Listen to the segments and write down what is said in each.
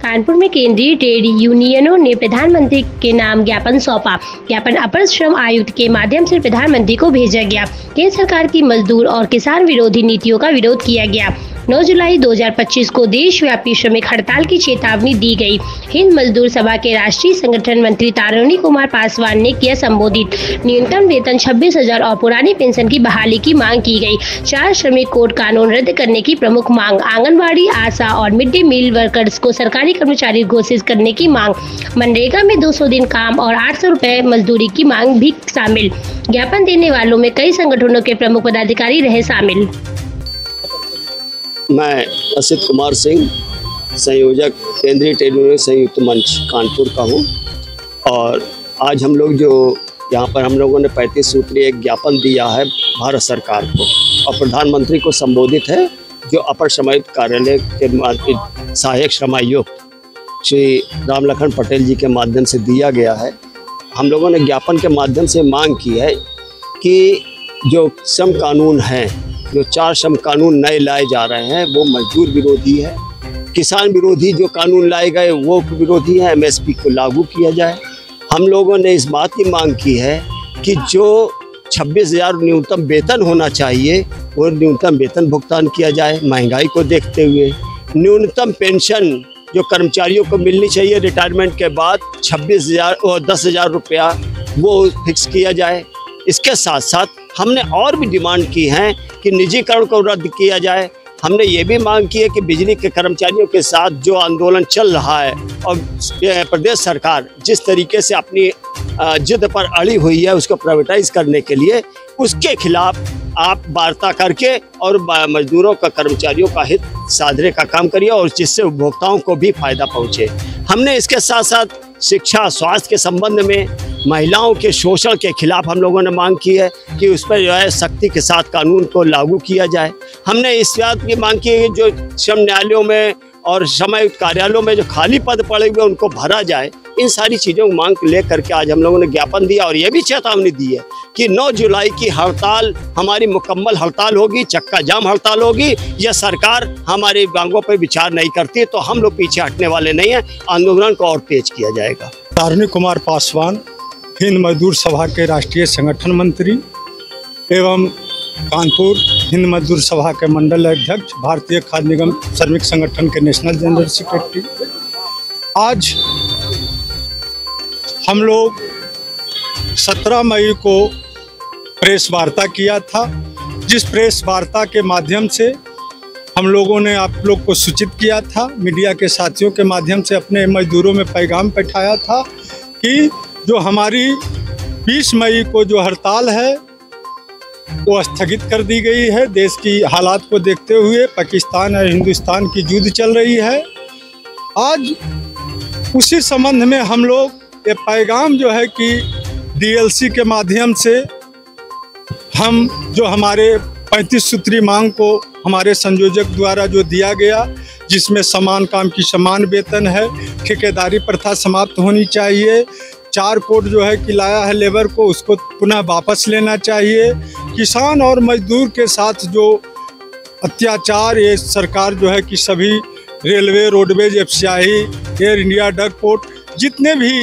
कानपुर में केंद्रीय ट्रेड यूनियनों ने प्रधानमंत्री के नाम ज्ञापन सौंपा। ज्ञापन अपर श्रम आयुक्त के माध्यम से प्रधानमंत्री को भेजा गया। केंद्र सरकार की मजदूर और किसान विरोधी नीतियों का विरोध किया गया। 9 जुलाई 2025 को देशव्यापी श्रमिक हड़ताल की चेतावनी दी गई। हिंद मजदूर सभा के राष्ट्रीय संगठन मंत्री तारिणी कुमार पासवान ने किया संबोधित। न्यूनतम वेतन 26,000 और पुरानी पेंशन की बहाली की मांग की गई। 4 श्रमिक कोड कानून रद्द करने की प्रमुख मांग। आंगनबाड़ी, आशा और मिड डे मील वर्कर्स को सरकारी कर्मचारी घोषित करने की मांग। मनरेगा में 200 दिन काम और 800 रुपए मजदूरी की मांग भी शामिल। ज्ञापन देने वालों में कई संगठनों के प्रमुख पदाधिकारी रहे शामिल। मैं असित कुमार सिंह, संयोजक केंद्रीय ट्रेड यूनियन संयुक्त मंच कानपुर का हूं। और आज हम लोग जो यहाँ पर हम लोगों ने 35 सूत्रीय एक ज्ञापन दिया है भारत सरकार को और प्रधानमंत्री को संबोधित है, जो अपर श्रम आयुक्त कार्यालय के सहायक श्रम आयुक्त श्री रामलखन पटेल जी के माध्यम से दिया गया है। हम लोगों ने ज्ञापन के माध्यम से मांग की है कि जो श्रम कानून हैं, जो 4 श्रम कानून नए लाए जा रहे हैं, वो मजदूर विरोधी है। किसान विरोधी जो कानून लाए गए वो विरोधी है। MSP को लागू किया जाए। हम लोगों ने इस बात की मांग की है कि जो 26,000 न्यूनतम वेतन होना चाहिए वो न्यूनतम वेतन भुगतान किया जाए महंगाई को देखते हुए। न्यूनतम पेंशन जो कर्मचारियों को मिलनी चाहिए रिटायरमेंट के बाद 26,000 और 10,000 रुपया वो फिक्स किया जाए। इसके साथ साथ हमने और भी डिमांड की है कि निजीकरण को रद्द किया जाए। हमने ये भी मांग की है कि बिजली के कर्मचारियों के साथ जो आंदोलन चल रहा है और प्रदेश सरकार जिस तरीके से अपनी जिद पर अड़ी हुई है उसको प्राइवेटाइज करने के लिए, उसके खिलाफ आप वार्ता करके और मजदूरों का, कर्मचारियों का हित साधने का काम करिए और जिससे उपभोक्ताओं को भी फायदा पहुँचे। हमने इसके साथ साथ शिक्षा, स्वास्थ्य के संबंध में महिलाओं के शोषण के खिलाफ हम लोगों ने मांग की है कि उस पर जो है सख्ती के साथ कानून को लागू किया जाए। हमने इस बात की मांग की है कि जो श्रम न्यायालयों में और श्रम आयुक्त कार्यालयों में जो खाली पद पड़े हुए उनको भरा जाए। इन सारी चीज़ों को मांग लेकर के आज हम लोगों ने ज्ञापन दिया और ये भी चेतावनी दी है कि 9 जुलाई की हड़ताल हमारी मुकम्मल हड़ताल होगी, चक्का जाम हड़ताल होगी। यह सरकार हमारी मांगों पर विचार नहीं करती तो हम लोग पीछे हटने वाले नहीं हैं। आंदोलन को और तेज किया जाएगा। तारिणी कुमार पासवान, हिंद मजदूर सभा के राष्ट्रीय संगठन मंत्री एवं कानपुर हिंद मजदूर सभा के मंडल अध्यक्ष, भारतीय खाद्य निगम श्रमिक संगठन के नेशनल जनरल सेक्रेटरी। आज हम लोग 17 मई को प्रेस वार्ता किया था, जिस प्रेस वार्ता के माध्यम से हम लोगों ने आप लोग को सूचित किया था, मीडिया के साथियों के माध्यम से अपने मजदूरों में पैगाम बैठाया था कि जो हमारी 20 मई को जो हड़ताल है वो स्थगित कर दी गई है। देश की हालात को देखते हुए पाकिस्तान और हिंदुस्तान की युद्ध चल रही है। आज उसी संबंध में हम लोग ये पैगाम जो है कि DLC के माध्यम से हम जो हमारे 35 सूत्री मांग को हमारे संयोजक द्वारा जो दिया गया, जिसमें समान काम की समान वेतन है, ठेकेदारी प्रथा समाप्त होनी चाहिए, 4 कोड जो है कि लाया है लेबर को उसको पुनः वापस लेना चाहिए, किसान और मजदूर के साथ जो अत्याचार ये सरकार जो है कि सभी railway, roadways, FCI, Air India, डकपोर्ट, जितने भी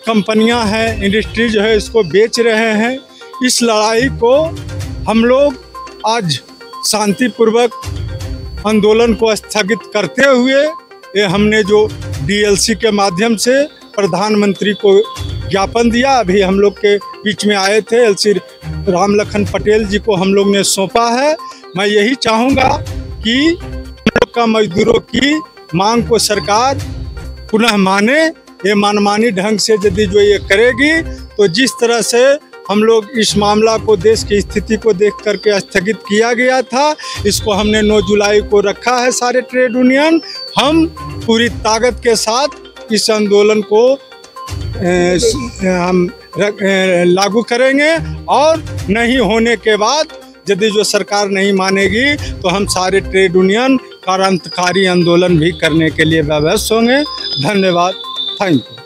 कंपनियां हैं, इंडस्ट्री जो है इसको बेच रहे हैं। इस लड़ाई को हम लोग आज शांतिपूर्वक आंदोलन को स्थगित करते हुए ये हमने जो DLC के माध्यम से प्रधानमंत्री को ज्ञापन दिया, अभी हम लोग के बीच में आए थे LC रामलखन पटेल जी को हम लोग ने सौंपा है। मैं यही चाहूँगा कि हम लोग का मजदूरों की मांग को सरकार पुनः माने। ये मनमानी ढंग से यदि जो ये करेगी तो जिस तरह से हम लोग इस मामला को, देश की स्थिति को देख करके स्थगित किया गया था, इसको हमने 9 जुलाई को रखा है। सारे ट्रेड यूनियन हम पूरी ताकत के साथ इस आंदोलन को हम लागू करेंगे और नहीं होने के बाद यदि जो सरकार नहीं मानेगी तो हम सारे ट्रेड यूनियन क्रांतिकारी आंदोलन भी करने के लिए व्यवस्थित होंगे। धन्यवाद। Thank you.